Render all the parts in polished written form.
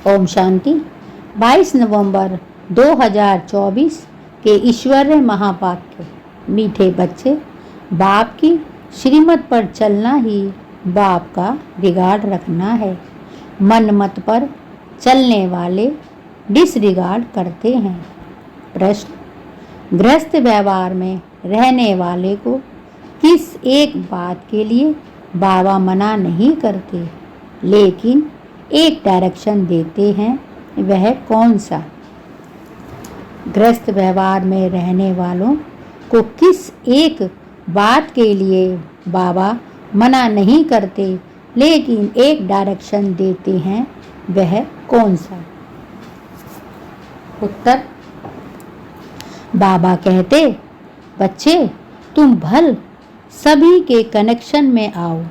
ओम शांति। 22 नवंबर 2024 के ईश्वरीय महावाक्य। मीठे बच्चे, बाप की श्रीमत पर चलना ही बाप का रिगार्ड रखना है। मन मत पर चलने वाले डिसरिगार्ड करते हैं। प्रश्न, गृहस्थ व्यवहार में रहने वाले को किस एक बात के लिए बाबा मना नहीं करते, लेकिन एक डायरेक्शन देते हैं, वह कौन सा? गृहस्थ व्यवहार में रहने वालों को किस एक बात के लिए बाबा मना नहीं करते, लेकिन एक डायरेक्शन देते हैं, वह कौन सा? उत्तर, बाबा कहते, बच्चे तुम भल सभी के कनेक्शन में आओ,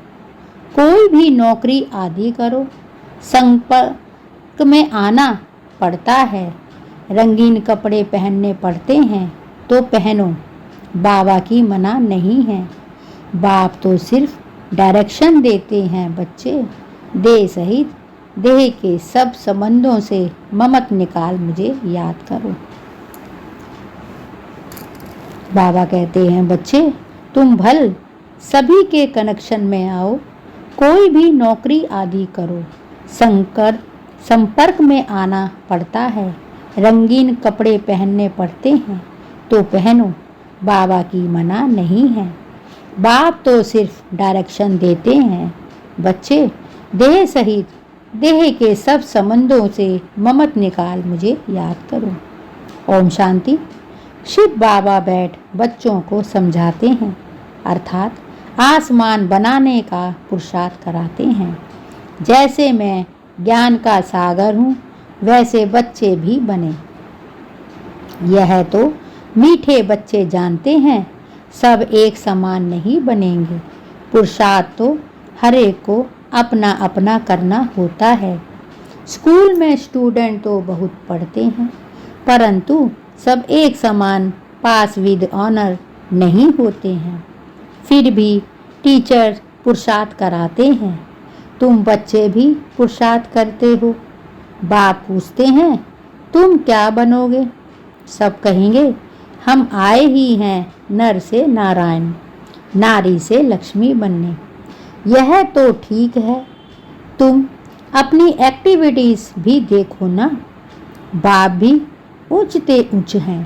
कोई भी नौकरी आदि करो, संपर्क में आना पड़ता है, रंगीन कपड़े पहनने पड़ते हैं तो पहनो, बाबा की मना नहीं है। बाप तो सिर्फ डायरेक्शन देते हैं। बच्चे, देह सहित देह के सब संबंधों से ममत निकाल मुझे याद करो। बाबा कहते हैं, बच्चे तुम भल सभी के कनेक्शन में आओ, कोई भी नौकरी आदि करो, संपर्क में आना पड़ता है, रंगीन कपड़े पहनने पड़ते हैं तो पहनो, बाबा की मना नहीं है। बाप तो सिर्फ डायरेक्शन देते हैं। बच्चे, देह सहित देह के सब संबंधों से ममत निकाल मुझे याद करो। ओम शांति। शिव बाबा बैठ बच्चों को समझाते हैं, अर्थात आसमान बनाने का पुरुषार्थ कराते हैं। जैसे मैं ज्ञान का सागर हूँ, वैसे बच्चे भी बने। यह तो मीठे बच्चे जानते हैं, सब एक समान नहीं बनेंगे। पुरुषार्थ तो हर एक को अपना अपना करना होता है। स्कूल में स्टूडेंट तो बहुत पढ़ते हैं, परंतु सब एक समान पास विद ऑनर नहीं होते हैं। फिर भी टीचर पुरुषार्थ कराते हैं। तुम बच्चे भी पुरुषार्थ करते हो। बाप पूछते हैं, तुम क्या बनोगे? सब कहेंगे, हम आए ही हैं नर से नारायण, नारी से लक्ष्मी बनने। यह तो ठीक है, तुम अपनी एक्टिविटीज़ भी देखो ना। बाप भी ऊंचते ऊंच हैं,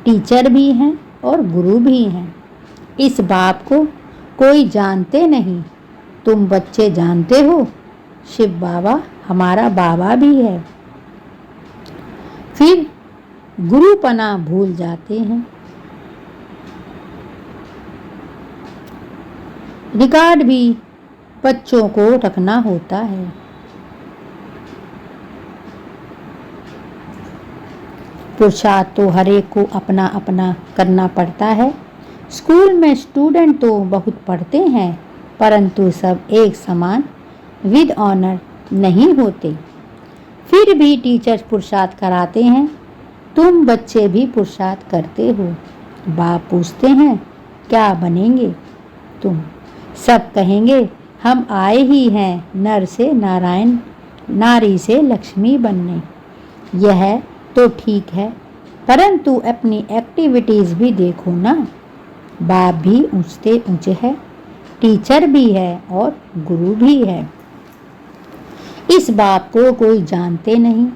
टीचर भी हैं और गुरु भी हैं। इस बाप को कोई जानते नहीं, तुम बच्चे जानते हो। शिव बाबा हमारा बाबा भी है। फिर गुरुपना भूल जाते हैं। रिकॉर्ड भी बच्चों को रखना होता है। पुरुषार्थ तो हर एक को अपना अपना करना पड़ता है। स्कूल में स्टूडेंट तो बहुत पढ़ते हैं, परंतु सब एक समान विद ऑनर नहीं होते। फिर भी टीचर्स पुरुषार्थ कराते हैं, तुम बच्चे भी पुरुषार्थ करते हो। बाप पूछते हैं, क्या बनेंगे तुम? सब कहेंगे, हम आए ही हैं नर से नारायण, नारी से लक्ष्मी बनने। यह तो ठीक है, परंतु अपनी एक्टिविटीज़ भी देखो ना। बाप भी ऊंचते ऊंचे है, टीचर भी है और गुरु भी है। इस बाप को कोई जानते नहीं,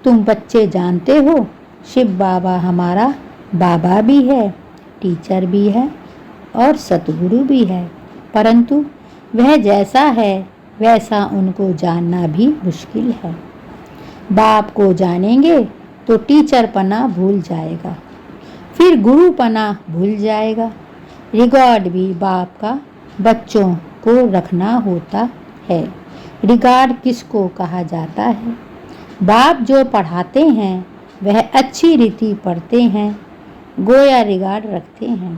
तुम बच्चे जानते हो। शिव बाबा हमारा बाबा भी है, टीचर भी है और सतगुरु भी है, परंतु वह जैसा है वैसा उनको जानना भी मुश्किल है। बाप को जानेंगे तो टीचरपना भूल जाएगा, फिर गुरुपना भूल जाएगा। रिगार्ड भी बाप का बच्चों को रखना होता है। रिगार्ड किसको कहा जाता है? बाप जो पढ़ाते हैं वह अच्छी रीति पढ़ते हैं, गोया रिगार्ड रखते हैं।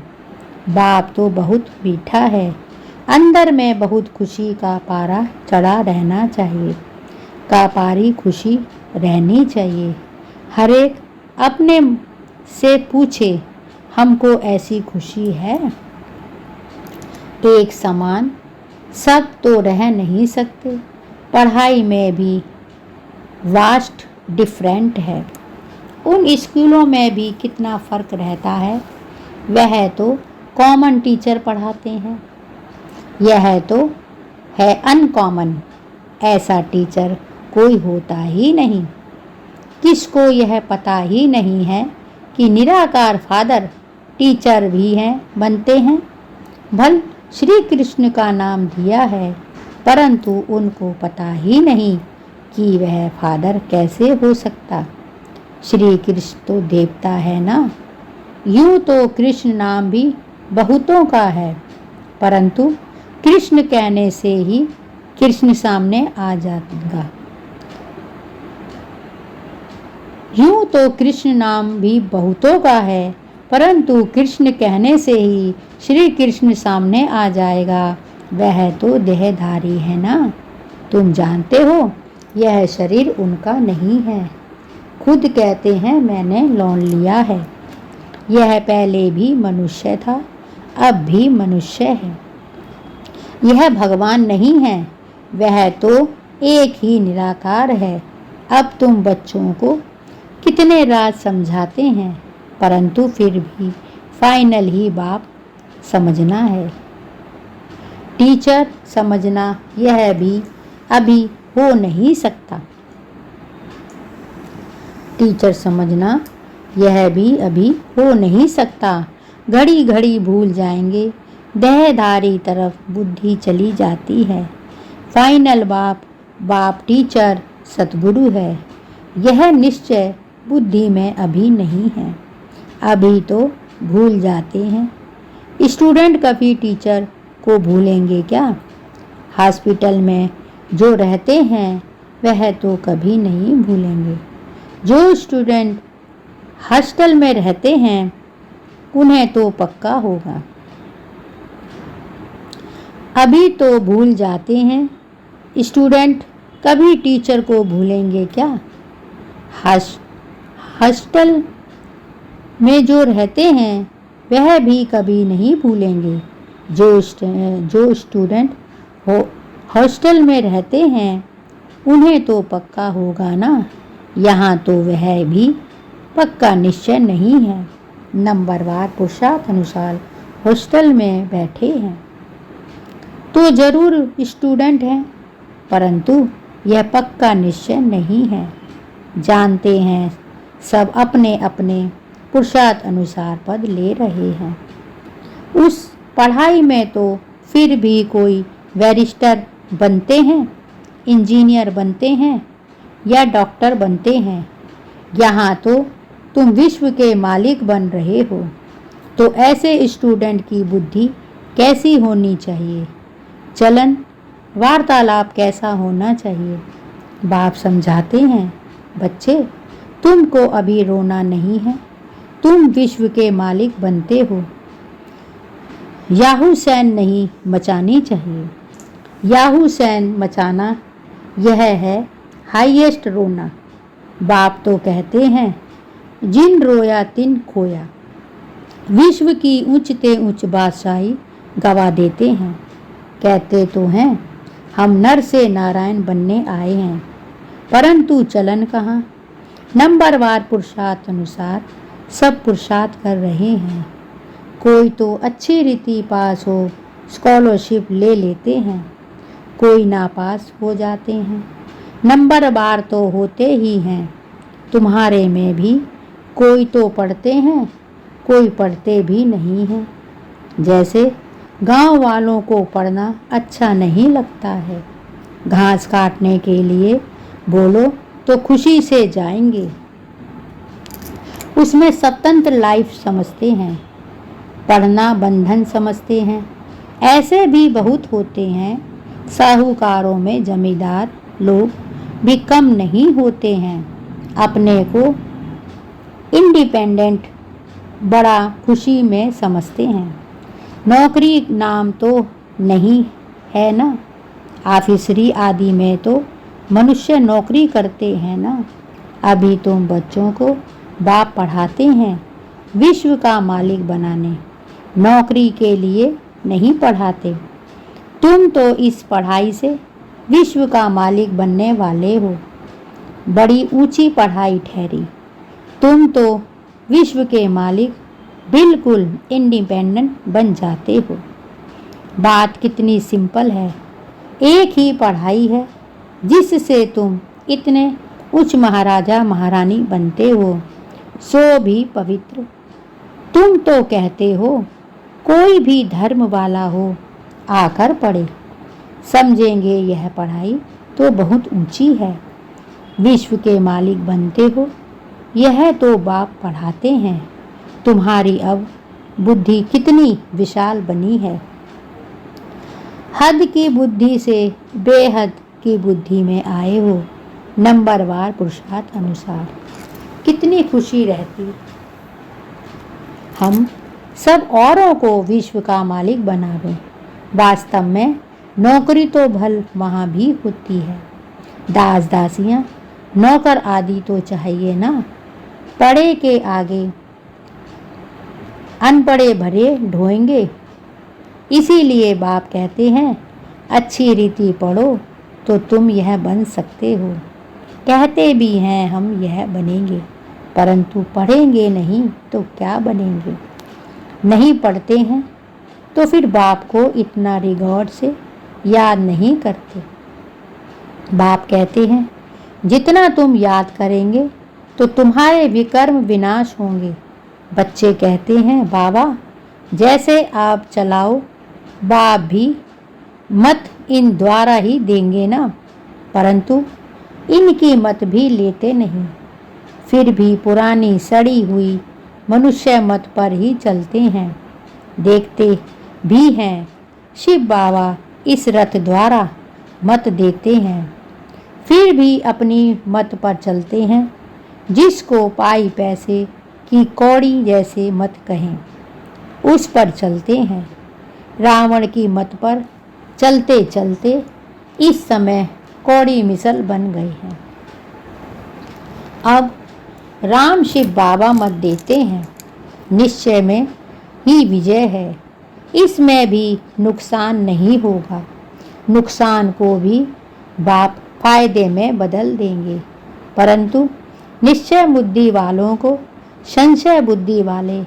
बाप तो बहुत मीठा है, अंदर में बहुत खुशी का पारा चढ़ा रहना चाहिए, का पारी खुशी रहनी चाहिए। हर एक अपने से पूछे, हमको ऐसी खुशी है? एक समान सब तो रह नहीं सकते। पढ़ाई में भी वास्ट डिफरेंट है। उन स्कूलों में भी कितना फ़र्क रहता है। वह तो कॉमन टीचर पढ़ाते हैं, यह तो है अनकॉमन। ऐसा टीचर कोई होता ही नहीं। किसको यह पता ही नहीं है कि निराकार फादर टीचर भी हैं बनते हैं। भल श्री कृष्ण का नाम दिया है, परंतु उनको पता ही नहीं कि वह फादर कैसे हो सकता। श्री कृष्ण तो देवता है ना। यूं तो कृष्ण नाम भी बहुतों का है, परंतु कृष्ण कहने से ही कृष्ण सामने आ जाएगा। यूं तो कृष्ण नाम भी बहुतों का है, परंतु कृष्ण कहने से ही श्री कृष्ण सामने आ जाएगा। वह तो देहधारी है ना। तुम जानते हो यह शरीर उनका नहीं है। खुद कहते हैं मैंने लौट लिया है। यह पहले भी मनुष्य था, अब भी मनुष्य है। यह भगवान नहीं है, वह तो एक ही निराकार है। अब तुम बच्चों को कितने राज समझाते हैं, परंतु फिर भी फाइनल ही बाप समझना है। टीचर समझना यह भी अभी हो नहीं सकता। टीचर समझना यह भी अभी हो नहीं सकता। घड़ी घड़ी भूल जाएंगे, देहधारी तरफ बुद्धि चली जाती है। फाइनल बाप टीचर सतगुरु है। यह निश्चय बुद्धि में अभी नहीं है। अभी तो भूल जाते हैं। स्टूडेंट कभी टीचर को भूलेंगे क्या? हॉस्पिटल में जो रहते हैं वह तो कभी नहीं भूलेंगे। जो स्टूडेंट हॉस्टल में रहते हैं उन्हें तो पक्का होगा। अभी तो भूल जाते हैं, स्टूडेंट कभी टीचर को भूलेंगे क्या? हॉस्टल में जो रहते हैं वह भी कभी नहीं भूलेंगे। जो स्टूडेंट हॉस्टल में रहते हैं उन्हें तो पक्का होगा ना। यहाँ तो वह भी पक्का निश्चय नहीं है। नंबरवार पुरुषार्थ अनुसार हॉस्टल में बैठे हैं तो जरूर स्टूडेंट हैं, परंतु यह पक्का निश्चय नहीं है। जानते हैं सब अपने अपने पुरुषार्थ अनुसार पद ले रहे हैं। उस पढ़ाई में तो फिर भी कोई बैरिस्टर बनते हैं, इंजीनियर बनते हैं या डॉक्टर बनते हैं। यहाँ तो तुम विश्व के मालिक बन रहे हो, तो ऐसे स्टूडेंट की बुद्धि कैसी होनी चाहिए? चलन वार्तालाप कैसा होना चाहिए? बाप समझाते हैं, बच्चे तुमको अभी रोना नहीं है, तुम विश्व के मालिक बनते हो। याहू सैन नहीं मचानी चाहिए। याहू सैन मचाना यह है हाईएस्ट रोना। बाप तो कहते हैं जिन रोया तिन खोया। विश्व की ऊंचते ऊंच बादशाही गवा देते हैं। कहते तो हैं हम नर से नारायण बनने आए हैं, परंतु चलन कहाँ? नंबरवार पुरुषार्थ अनुसार सब पुरुषार्थ कर रहे हैं। कोई तो अच्छी रीति पास हो स्कॉलरशिप ले लेते हैं, कोई नापास हो जाते हैं। नंबरवार तो होते ही हैं। तुम्हारे में भी कोई तो पढ़ते हैं, कोई पढ़ते भी नहीं हैं। जैसे गांव वालों को पढ़ना अच्छा नहीं लगता है। घास काटने के लिए बोलो तो खुशी से जाएंगे। उसमें स्वतंत्र लाइफ समझते हैं, पढ़ना बंधन समझते हैं। ऐसे भी बहुत होते हैं। साहूकारों में जमींदार लोग भी कम नहीं होते हैं। अपने को इंडिपेंडेंट बड़ा खुशी में समझते हैं। नौकरी नाम तो नहीं है ना। ऑफिसरी आदि में तो मनुष्य नौकरी करते हैं ना। अभी तुम बच्चों को बाप पढ़ाते हैं विश्व का मालिक बनाने, नौकरी के लिए नहीं पढ़ाते। तुम तो इस पढ़ाई से विश्व का मालिक बनने वाले हो। बड़ी ऊंची पढ़ाई ठहरी। तुम तो विश्व के मालिक बिल्कुल इंडिपेंडेंट बन जाते हो। बात कितनी सिंपल है, एक ही पढ़ाई है जिससे तुम इतने उच्च महाराजा महारानी बनते हो, सो भी पवित्र। तुम तो कहते हो कोई भी धर्म वाला हो आकर पढ़े, समझेंगे यह पढ़ाई तो बहुत ऊंची है। विश्व के मालिक बनते हो, यह तो बाप पढ़ाते हैं। तुम्हारी अब बुद्धि कितनी विशाल बनी है। हद की बुद्धि से बेहद की बुद्धि में आए हो, नंबरवार पुरुषार्थ अनुसार। कितनी खुशी रहती हम सब औरों को विश्व का मालिक बनावें। वास्तव में नौकरी तो भल वहाँ भी होती है, दास दासियाँ नौकर आदि तो चाहिए ना। पढ़े के आगे अनपढ़े भरे ढोएंगे। इसीलिए बाप कहते हैं अच्छी रीति पढ़ो तो तुम यह बन सकते हो। कहते भी हैं हम यह बनेंगे, परंतु पढ़ेंगे नहीं तो क्या बनेंगे। नहीं पढ़ते हैं तो फिर बाप को इतना रिगॉर्ड से याद नहीं करते। बाप कहते हैं जितना तुम याद करेंगे तो तुम्हारे विकर्म विनाश होंगे। बच्चे कहते हैं बाबा जैसे आप चलाओ, बाप भी मत इन द्वारा ही देंगे ना, परंतु इनकी मत भी लेते नहीं। फिर भी पुरानी सड़ी हुई मनुष्य मत पर ही चलते हैं। देखते भी हैं शिव बाबा इस रथ द्वारा मत देते हैं, फिर भी अपनी मत पर चलते हैं। जिसको पाई पैसे की कौड़ी जैसे मत कहें, उस पर चलते हैं। रावण की मत पर चलते चलते इस समय कौड़ी मिसल बन गए हैं। अब राम शिव बाबा मत देते हैं, निश्चय में ही विजय है। इसमें भी नुकसान नहीं होगा। नुकसान को भी बाप फायदे में बदल देंगे, परंतु निश्चय बुद्धि वालों को संशय बुद्धि वाले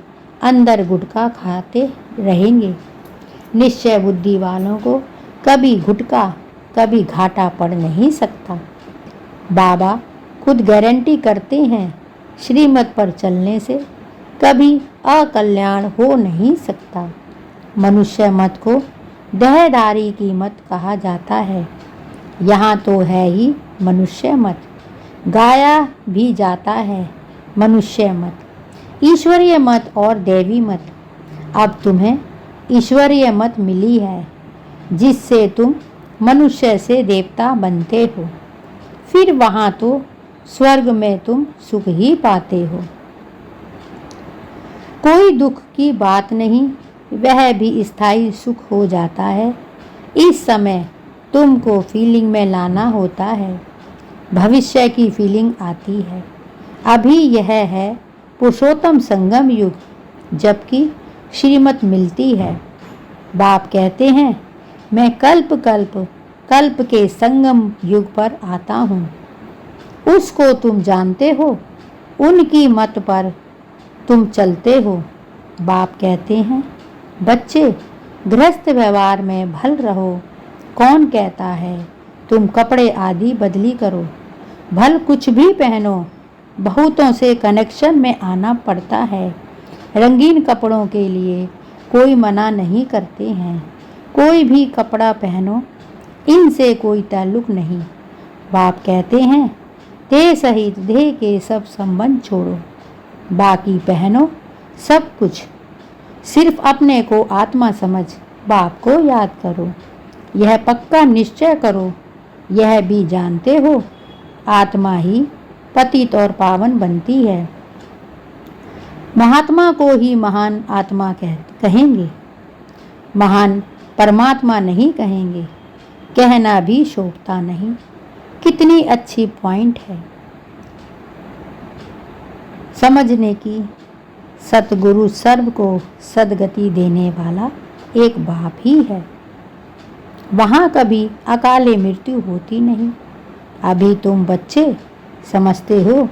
अंदर गुटखा खाते रहेंगे। निश्चय बुद्धि वालों को कभी गुटखा कभी घाटा पड़ नहीं सकता। बाबा खुद गारंटी करते हैं श्रीमत पर चलने से कभी अकल्याण हो नहीं सकता। मनुष्य मत को देहधारी की मत कहा जाता है। यहाँ तो है ही मनुष्य मत, गाया भी जाता है मनुष्य मत, ईश्वरीय मत और देवी मत। अब तुम्हें ईश्वरीय मत मिली है जिससे तुम मनुष्य से देवता बनते हो। फिर वहाँ तो स्वर्ग में तुम सुख ही पाते हो। कोई दुख की बात नहीं, वह भी स्थायी सुख हो जाता है। इस समय तुमको फीलिंग में लाना होता है, भविष्य की फीलिंग आती है। अभी यह है पुरुषोत्तम संगम युग, जबकि श्रीमत मिलती है। बाप कहते हैं मैं कल्प कल्प कल्प के संगम युग पर आता हूँ। उसको तुम जानते हो, उनकी मत पर तुम चलते हो। बाप कहते हैं बच्चे गृहस्थ व्यवहार में भल रहो। कौन कहता है तुम कपड़े आदि बदली करो, भल कुछ भी पहनो। बहुतों से कनेक्शन में आना पड़ता है। रंगीन कपड़ों के लिए कोई मना नहीं करते हैं। कोई भी कपड़ा पहनो, इनसे कोई ताल्लुक नहीं। बाप कहते हैं देह सहित देह के सब संबंध छोड़ो, बाकी पहनो सब कुछ। सिर्फ अपने को आत्मा समझ बाप को याद करो। यह पक्का निश्चय करो, यह भी जानते हो आत्मा ही पतित और पावन बनती है। महात्मा को ही महान आत्मा कहेंगे, महान परमात्मा नहीं कहेंगे। कहना भी शोभता नहीं। कितनी अच्छी पॉइंट है समझने की। सतगुरु सर्व को सदगति देने वाला एक बाप ही है। वहाँ कभी अकाले मृत्यु होती नहीं। अभी तुम बच्चे समझते हो,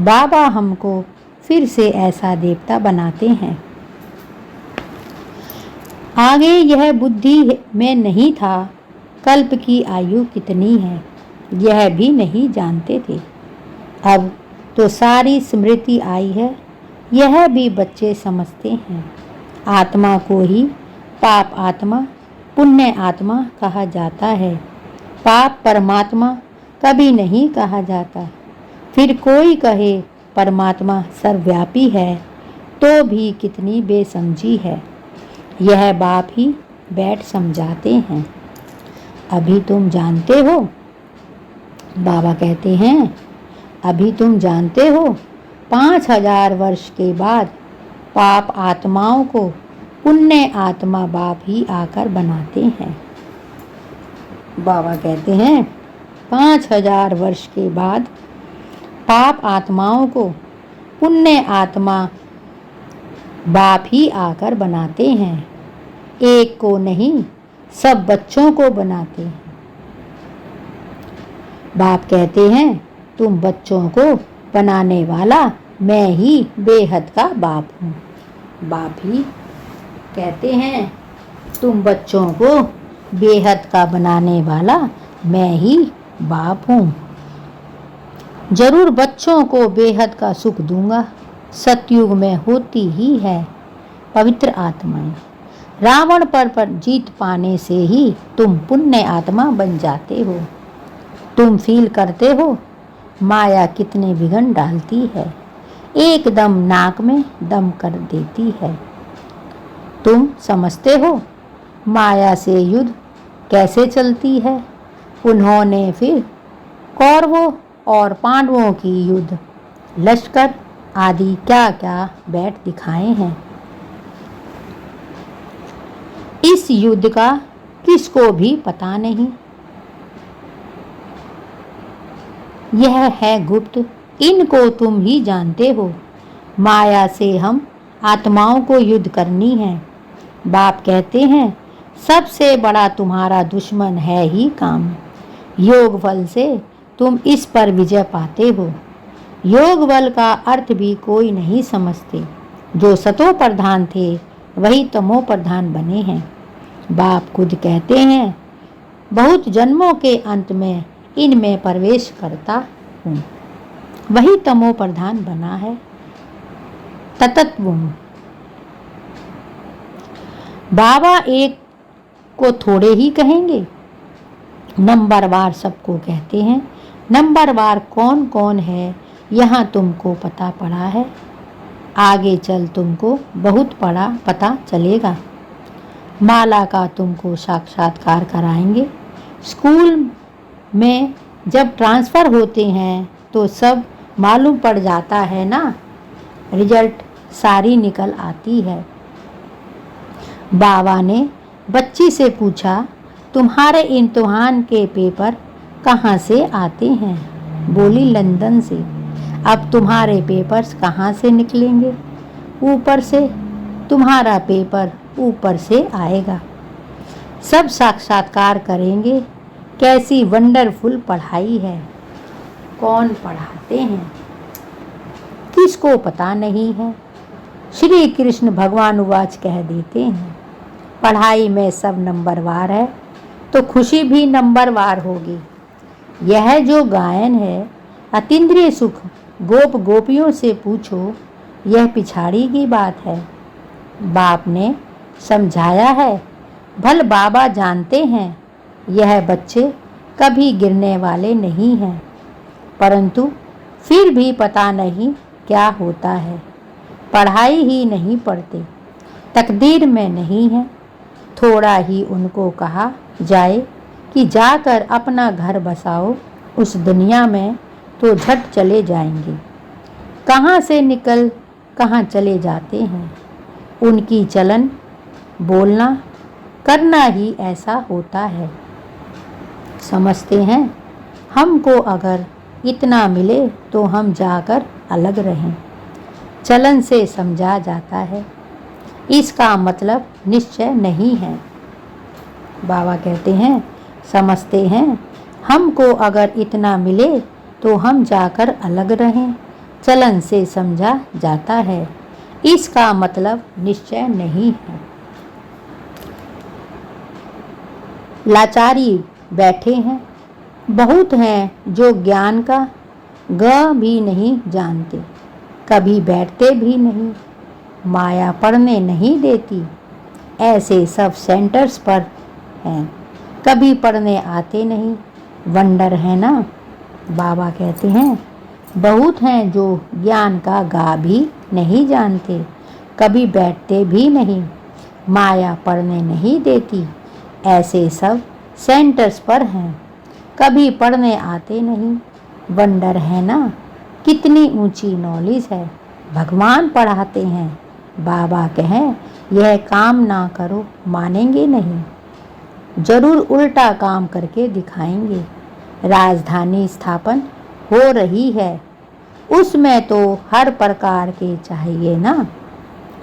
बाबा हमको फिर से ऐसा देवता बनाते हैं। आगे यह बुद्धि में नहीं था। कल्प की आयु कितनी है यह भी नहीं जानते थे। अब तो सारी स्मृति आई है, यह भी बच्चे समझते हैं। आत्मा को ही पाप आत्मा, पुण्य आत्मा कहा जाता है। पाप परमात्मा कभी नहीं कहा जाता। फिर कोई कहे परमात्मा सर्वव्यापी है तो भी कितनी बेसमझी है। यह बाप ही बैठ समझाते हैं। अभी तुम जानते हो, बाबा कहते हैं, अभी तुम जानते हो 5000 वर्ष के बाद पाप आत्माओं को पुण्य आत्मा बाप ही आकर बनाते हैं। बाबा कहते हैं 5000 वर्ष के बाद पाप आत्माओं को पुण्य आत्मा बाप ही आकर बनाते हैं। एक को नहीं, सब बच्चों को बनाते हैं। बाप कहते हैं तुम बच्चों को बनाने वाला मैं ही बेहद का बाप हूँ। बाप ही कहते हैं तुम बच्चों को बेहद का बनाने वाला मैं ही बाप हूँ। जरूर बच्चों को बेहद का सुख दूंगा। सतयुग में होती ही है पवित्र आत्माएं। रावण पर जीत पाने से ही तुम पुण्य आत्मा बन जाते हो। तुम फील करते हो माया कितने विघ्न डालती है, एकदम नाक में दम कर देती है। तुम समझते हो माया से युद्ध कैसे चलती है। उन्होंने फिर कौरवों और पांडवों की युद्ध, लश्कर आदि क्या क्या बैठ दिखाए हैं। इस युद्ध का किसको भी पता नहीं। यह है गुप्त, इनको तुम ही जानते हो। माया से हम आत्माओं को युद्ध करनी है। बाप कहते हैं सबसे बड़ा तुम्हारा दुश्मन है ही काम। योग बल से तुम इस पर विजय पाते हो। योग बल का अर्थ भी कोई नहीं समझते। जो सतो प्रधान थे वही तमो प्रधान बने हैं। बाप खुद कहते हैं बहुत जन्मों के अंत में इनमें प्रवेश करता हूँ, वही तमो प्रधान बना है। तत्व हूँ। बाबा एक को थोड़े ही कहेंगे, नंबरवार सबको कहते हैं। नंबरवार कौन कौन है यहाँ तुमको पता पड़ा है। आगे चल तुमको बहुत बड़ा पता चलेगा। माला का तुमको साक्षात्कार कराएंगे। स्कूल में जब ट्रांसफ़र होते हैं तो सब मालूम पड़ जाता है ना, रिजल्ट सारी निकल आती है। बाबा ने बच्ची से पूछा तुम्हारे इम्तिहान के पेपर कहाँ से आते हैं। बोली लंदन से। अब तुम्हारे पेपर्स कहाँ से निकलेंगे। ऊपर से। तुम्हारा पेपर ऊपर से आएगा। सब साक्षात्कार करेंगे कैसी वंडरफुल पढ़ाई है। कौन पढ़ाते हैं किसको पता नहीं है। श्री कृष्ण भगवान उवाच कह देते हैं पढ़ाई में सब नंबरवार है तो खुशी भी नंबरवार होगी। यह जो गायन है अतीन्द्रिय सुख गोप गोपियों से पूछो, यह पिछाड़ी की बात है। बाप ने समझाया है। भल बाबा जानते हैं यह बच्चे कभी गिरने वाले नहीं हैं, परंतु फिर भी पता नहीं क्या होता है। पढ़ाई ही नहीं पढ़ते, तकदीर में नहीं है। थोड़ा ही उनको कहा जाए कि जाकर अपना घर बसाओ उस दुनिया में तो झट चले जाएंगे। कहाँ से निकल कहाँ चले जाते हैं। उनकी चलन बोलना करना ही ऐसा होता है। समझते हैं हमको अगर इतना मिले तो हम जाकर अलग रहें। चलन से समझा जाता है, इसका मतलब निश्चय नहीं है। बाबा कहते हैं समझते हैं हमको अगर इतना मिले तो हम जाकर अलग रहें, चलन से समझा जाता है। इसका मतलब निश्चय नहीं है। लाचारी बैठे हैं, बहुत हैं जो ज्ञान का ग भी नहीं जानते, कभी बैठते भी नहीं, माया पढ़ने नहीं देती। ऐसे सब सेंटर्स पर हैं, कभी पढ़ने आते नहीं, वंडर है ना। बाबा कहते हैं बहुत हैं जो ज्ञान का गा भी नहीं जानते, कभी बैठते भी नहीं, माया पढ़ने नहीं देती। ऐसे सब सेंटर्स पर हैं, कभी पढ़ने आते नहीं, वंडर है ना। कितनी ऊंची नॉलेज है, भगवान पढ़ाते हैं। बाबा कहें यह काम ना करो, मानेंगे नहीं, जरूर उल्टा काम करके दिखाएंगे। राजधानी स्थापन हो रही है, उसमें तो हर प्रकार के चाहिए ना।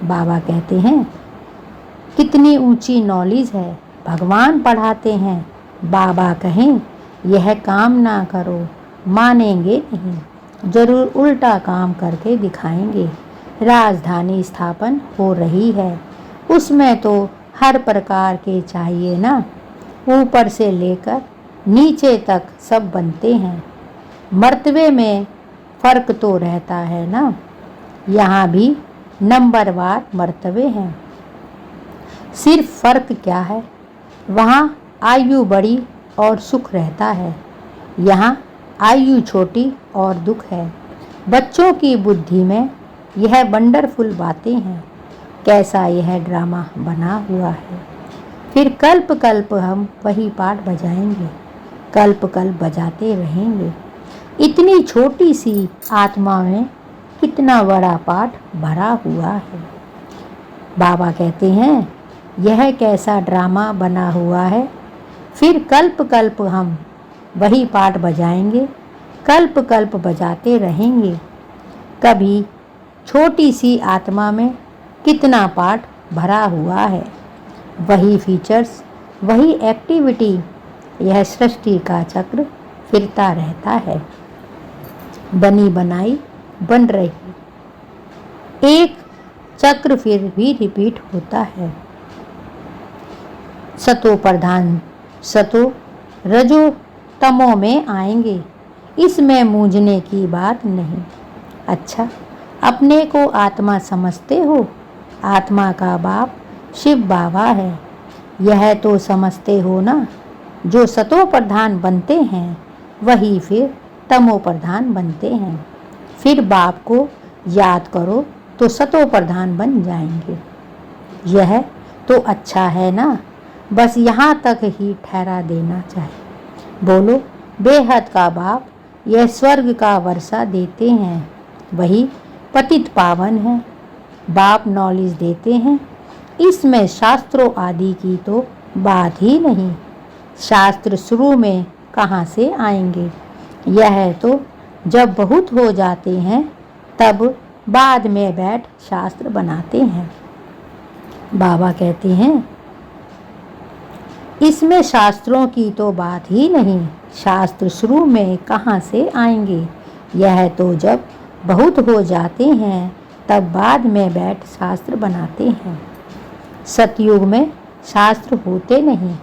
बाबा कहते हैं कितनी ऊंची नॉलेज है, भगवान पढ़ाते हैं। बाबा कहें यह काम ना करो, मानेंगे नहीं, जरूर उल्टा काम करके दिखाएंगे। राजधानी स्थापन हो रही है, उसमें तो हर प्रकार के चाहिए ना। ऊपर से लेकर नीचे तक सब बनते हैं, मर्तबे में फ़र्क तो रहता है ना। यहाँ भी नंबरवार मर्तबे हैं, सिर्फ फ़र्क क्या है, वहाँ आयु बड़ी और सुख रहता है, यहाँ आयु छोटी और दुख है। बच्चों की बुद्धि में यह वंडरफुल बातें हैं, कैसा यह ड्रामा बना हुआ है। फिर कल्प कल्प हम वही पाठ बजाएंगे, कल्प कल्प बजाते रहेंगे। इतनी छोटी सी आत्मा में कितना बड़ा पाठ भरा हुआ है। बाबा कहते हैं यह कैसा ड्रामा बना हुआ है। फिर कल्प कल्प हम वही पाठ बजाएंगे, कल्प कल्प बजाते रहेंगे। कभी छोटी सी आत्मा में कितना पाठ भरा हुआ है, वही फीचर्स, वही एक्टिविटी, यह सृष्टि का चक्र फिरता रहता है, बनी बनाई बन रही, एक चक्र फिर भी रिपीट होता है। सतो प्रधान सतो रजो तमो में आएंगे, इसमें मूंझने की बात नहीं। अच्छा, अपने को आत्मा समझते हो, आत्मा का बाप शिव बाबा है, यह तो समझते हो ना। जो सतो प्रधान बनते हैं वही फिर तमो प्रधान बनते हैं। फिर बाप को याद करो तो सतो प्रधान बन जाएंगे। यह तो अच्छा है ना, बस यहाँ तक ही ठहरा देना चाहिए। बोलो बेहद का बाप, यह स्वर्ग का वर्षा देते हैं, वही पतित पावन है। बाप नॉलेज देते हैं, इसमें शास्त्रों आदि की तो बात ही नहीं। शास्त्र शुरू में कहाँ से आएंगे, यह तो जब बहुत हो जाते हैं तब बाद में बैठ शास्त्र बनाते हैं। बाबा कहते हैं इसमें शास्त्रों की तो बात ही नहीं, शास्त्र शुरू में कहाँ से आएंगे, यह तो जब बहुत हो जाते हैं तब बाद में बैठ शास्त्र बनाते हैं। सतयुग में शास्त्र होते नहीं,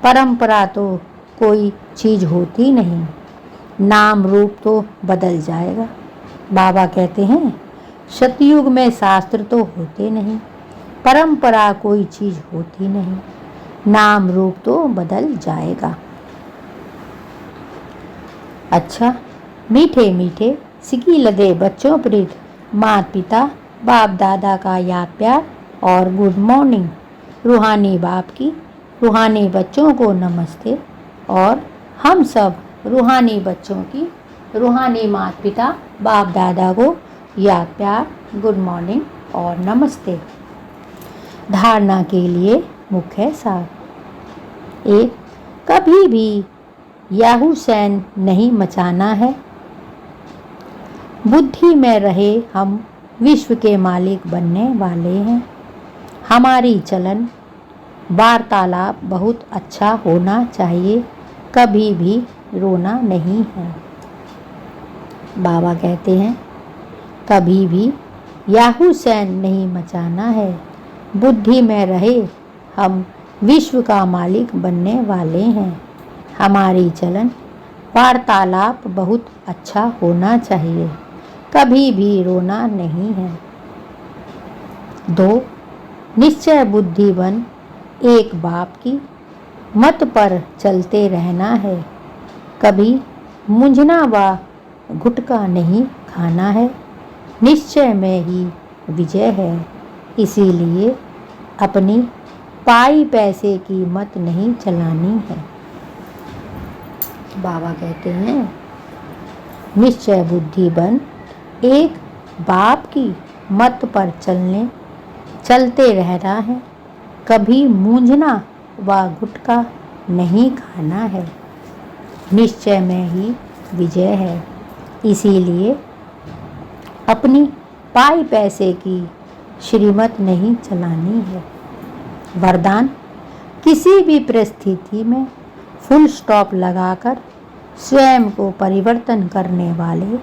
परंपरा तो कोई चीज़ होती नहीं, नाम रूप तो बदल जाएगा। बाबा कहते हैं सतयुग में शास्त्र तो होते नहीं, परंपरा कोई चीज़ होती नहीं, नाम रूप तो बदल जाएगा। अच्छा, मीठे मीठे सिकी लदे बच्चों प्रीत, माता पिता बाप दादा का याद प्यार और गुड मॉर्निंग। रूहानी बाप की रूहानी बच्चों को नमस्ते, और हम सब रूहानी बच्चों की रूहानी माता पिता बाप दादा को याद प्यार, गुड मॉर्निंग और नमस्ते। धारणा के लिए मुख्य सार। 1. कभी भी याहू सैन नहीं मचाना है। बुद्धि में रहे हम विश्व के मालिक बनने वाले हैं। हमारी चलन वार्तालाप बहुत अच्छा होना चाहिए, कभी भी रोना नहीं है। बाबा कहते हैं, कभी भी याहू सैन नहीं मचाना है। बुद्धि में रहे हम विश्व का मालिक बनने वाले हैं। हमारी चलन वार्तालाप बहुत अच्छा होना चाहिए, कभी भी रोना नहीं है। 2. निश्चय बुद्धिवन एक बाप की मत पर चलते रहना है। कभी मुंझना व गुटका नहीं खाना है। निश्चय में ही विजय है, इसीलिए अपनी पाई पैसे की मत नहीं चलानी है। बाबा कहते हैं, निश्चय बुद्धि बन एक बाप की मत पर चलते रहना है। कभी मूंझना व गुटका नहीं खाना है। निश्चय में ही विजय है, इसीलिए अपनी पाई पैसे की श्रीमत नहीं चलानी है। वरदान, किसी भी परिस्थिति में फुल स्टॉप लगाकर स्वयं को परिवर्तन करने वाले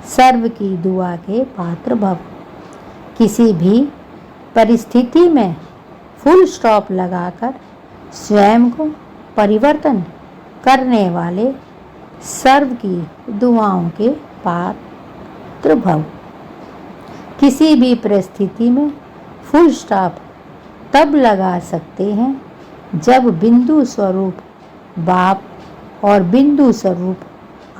सर्व की दुआ के पात्र भव। किसी भी परिस्थिति में फुल स्टॉप लगाकर स्वयं को परिवर्तन करने वाले सर्व की दुआओं के पात्र भव। किसी भी परिस्थिति में फुल स्टॉप तब लगा सकते हैं जब बिंदु स्वरूप बाप और बिंदु स्वरूप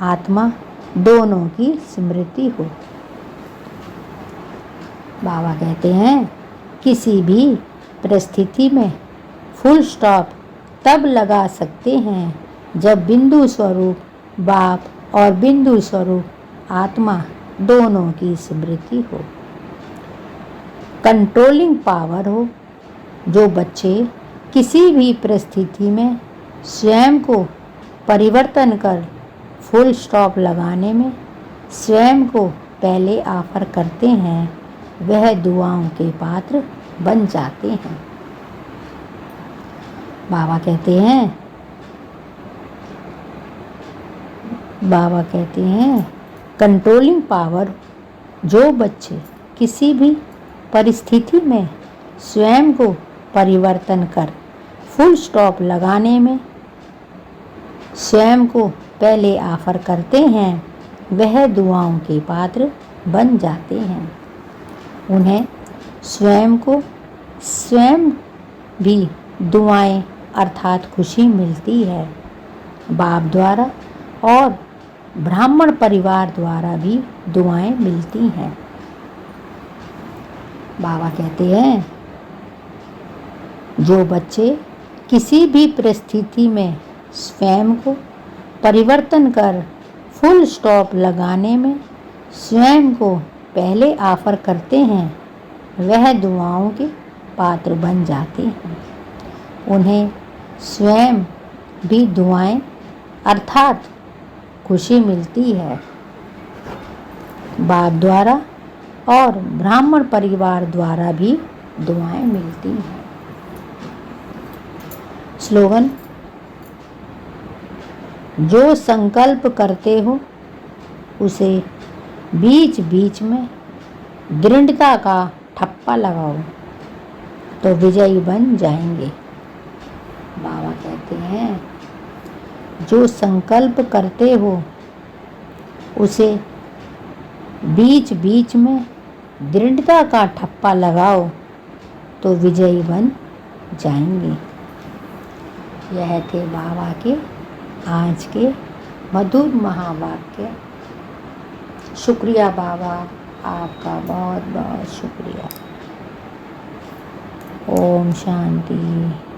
आत्मा दोनों की स्मृति हो। बाबा कहते हैं, किसी भी परिस्थिति में फुल स्टॉप तब लगा सकते हैं जब बिंदु स्वरूप बाप और बिंदु स्वरूप आत्मा दोनों की स्मृति हो। कंट्रोलिंग पावर हो। जो बच्चे किसी भी परिस्थिति में स्वयं को परिवर्तन कर फुल स्टॉप लगाने में स्वयं को पहले ऑफर करते हैं, वह दुआओं के पात्र बन जाते हैं। बाबा कहते हैं, कंट्रोलिंग पावर। जो बच्चे किसी भी परिस्थिति में स्वयं को परिवर्तन कर फुल स्टॉप लगाने में स्वयं को पहले ऑफर करते हैं, वह दुआओं के पात्र बन जाते हैं। उन्हें स्वयं भी दुआएं अर्थात खुशी मिलती है। बाप द्वारा और ब्राह्मण परिवार द्वारा भी दुआएं मिलती हैं। बाबा कहते हैं, जो बच्चे किसी भी परिस्थिति में स्वयं को परिवर्तन कर फुल स्टॉप लगाने में स्वयं को पहले ऑफर करते हैं, वह दुआओं के पात्र बन जाते हैं। उन्हें स्वयं भी दुआएं अर्थात खुशी मिलती है। बाप द्वारा और ब्राह्मण परिवार द्वारा भी दुआएं मिलती हैं। स्लोगन, जो संकल्प करते हो उसे बीच बीच में दृढ़ता का ठप्पा लगाओ तो विजयी बन जाएंगे। बाबा कहते हैं, जो संकल्प करते हो उसे बीच बीच में दृढ़ता का ठप्पा लगाओ तो विजयी बन जाएंगे। यह थे बाबा के आज के मधुर महावाक्य। शुक्रिया बाबा, आपका बहुत बहुत शुक्रिया। ओम शांति।